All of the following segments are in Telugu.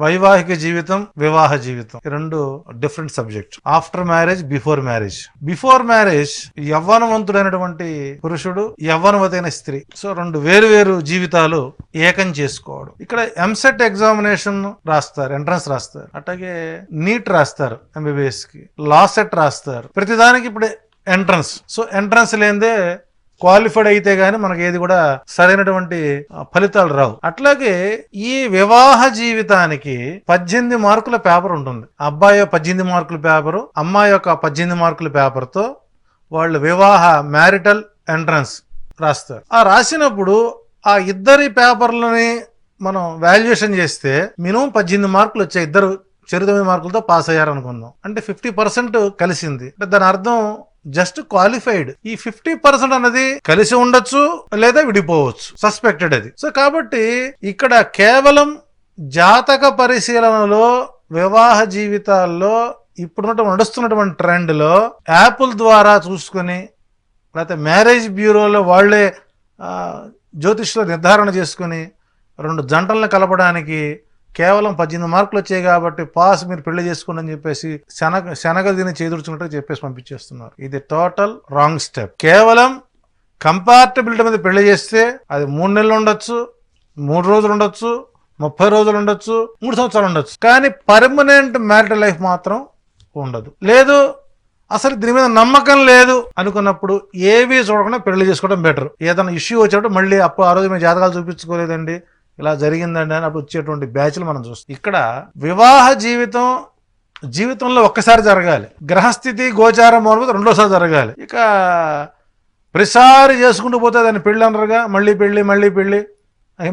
వైవాహిక జీవితం, వివాహ జీవితం రెండు different subject. After marriage, before marriage. Before marriage యవ్వనవంతుడైనటువంటి పురుషుడు, యవ్వనవతైన స్త్రీ, సో రెండు వేరు వేరు జీవితాలు ఏకం చేసుకోవడం. ఇక్కడ ఎంసెట్ ఎగ్జామినేషన్ రాస్తారు, ఎంట్రన్స్ రాస్తారు, అట్లాగే నీట్ రాస్తారు ఎంబీబీఎస్ కి, లా సెట్ రాస్తారు. ప్రతిదానికి ఇప్పుడు ఎంట్రన్స్. సో ఎంట్రన్స్ లేదే క్వాలిఫైడ్ అయితే గానీ మనకి ఏది కూడా సరైనటువంటి ఫలితాలు రావు. అట్లాగే ఈ వివాహ జీవితానికి 18 మార్కుల పేపర్ ఉంటుంది. అబ్బాయి 18 మార్కుల పేపరు, అమ్మాయి యొక్క 18 మార్కుల పేపర్ తో వాళ్ళు వివాహ మ్యారిటల్ ఎంట్రన్స్ రాస్తారు. ఆ రాసినప్పుడు ఆ ఇద్దరి పేపర్లని మనం వాల్యుయేషన్ చేస్తే మినిమం 18 మార్కులు వచ్చాయి. ఇద్దరు 9 మార్కులతో పాస్ అయ్యారు అనుకుందాం. అంటే 50% కలిసింది. అంటే దాని అర్థం జస్ట్ క్వాలిఫైడ్. ఈ 50% అన్నది కలిసి ఉండొచ్చు లేదా విడిపోవచ్చు, సస్పెక్టెడ్ అది. సో కాబట్టి ఇక్కడ కేవలం జాతక పరిశీలనలో వివాహ జీవితాల్లో ఇప్పుడు నడుస్తున్నటువంటి ట్రెండ్ లో యాప్ల ద్వారా చూసుకుని లేకపోతే మ్యారేజ్ బ్యూరోలో వాళ్లే జ్యోతిష్లో నిర్ధారణ చేసుకుని రెండు జంటలను కలపడానికి కేవలం 18 మార్కులు వచ్చాయి కాబట్టి పాస్, మీరు పెళ్లి చేసుకోండి అని చెప్పేసి శనగ దీన్ని చేదుర్చుకుంటే చెప్పేసి పంపించేస్తున్నారు. ఇది టోటల్ రాంగ్ స్టెప్. కేవలం కంపార్టబిలిటీ మీద పెళ్లి చేస్తే అది 3 నెలలు ఉండొచ్చు, 3 రోజులు ఉండొచ్చు, 30 రోజులు ఉండొచ్చు, 3 సంవత్సరాలు ఉండొచ్చు, కానీ పర్మనెంట్ మ్యారిటల్ లైఫ్ మాత్రం ఉండదు. లేదు అసలు దీని మీద నమ్మకం లేదు అనుకున్నప్పుడు ఏవి చూడకుండా పెళ్లి చేసుకోవడం బెటర్. ఏదైనా ఇష్యూ వచ్చేటప్పుడు మళ్ళీ ఆ రోజు మేము జాతకాలు చూపించుకోలేదండి, ఇలా జరిగిందండి అని అప్పుడు వచ్చేటువంటి బ్యాచ్లు మనం చూస్తాం. ఇక్కడ వివాహ జీవితంలో ఒక్కసారి జరగాలి. గ్రహస్థితి గోచారం మొదలు రెండోసారి జరగాలి. ఇక ప్రతిసారి చేసుకుంటూ పోతే దాన్ని పెళ్లి అనరుగా, మళ్ళీ పెళ్లి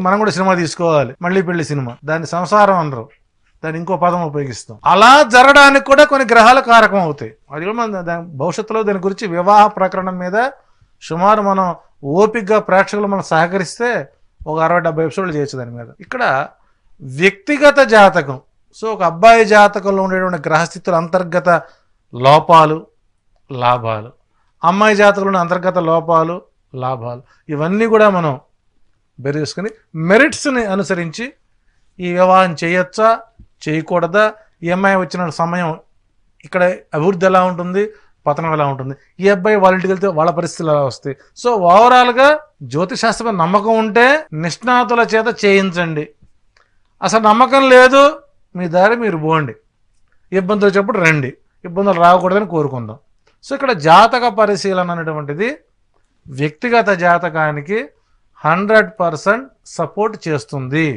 మనం కూడా సినిమా తీసుకోవాలి, మళ్ళీ పెళ్లి సినిమా, దాన్ని సంసారం అనరు, దాన్ని ఇంకో పదం ఉపయోగిస్తాం. అలా జరగడానికి కూడా కొన్ని గ్రహాల కారకం అవుతాయి. అది కూడా మన భవిష్యత్తులో దాని గురించి వివాహ ప్రకరణం మీద సుమారు మనం ఓపికగా ప్రేక్షకులు మనం సహకరిస్తే ఒక 60-70 ఎపిసోడ్లు చేయొచ్చు దాని మీద. ఇక్కడ వ్యక్తిగత జాతకం, సో ఒక అబ్బాయి జాతకంలో ఉండేటువంటి గ్రహస్థితుల అంతర్గత లోపాలు, లాభాలు, అమ్మాయి జాతకంలో అంతర్గత లోపాలు, లాభాలు, ఇవన్నీ కూడా మనం బెరేసుకుని మెరిట్స్ని అనుసరించి ఈ వివాహం చేయొచ్చా చేయకూడదా, ఈ అమ్మాయి వచ్చిన సమయం ఇక్కడ అభివృద్ధి ఎలా ఉంటుంది, పతనం ఎలా ఉంటుంది, ఈ అబ్బాయి వాళ్ళ ఇంటికి వెళ్తే వాళ్ళ పరిస్థితులు ఎలా వస్తాయి. సో ఓవరాల్గా జ్యోతిశాస్త్రం నమ్మకం ఉంటే నిష్ణాతుల చేత చేయించండి. అసలు నమ్మకం లేదు, మీ దారి మీరు పోండి, ఇబ్బందులు వచ్చేప్పుడు రండి, ఇబ్బందులు రాకూడదని కోరుకుందాం. సో ఇక్కడ జాతక పరిశీలన అనేటువంటిది వ్యక్తిగత జాతకానికి 100% సపోర్ట్ చేస్తుంది.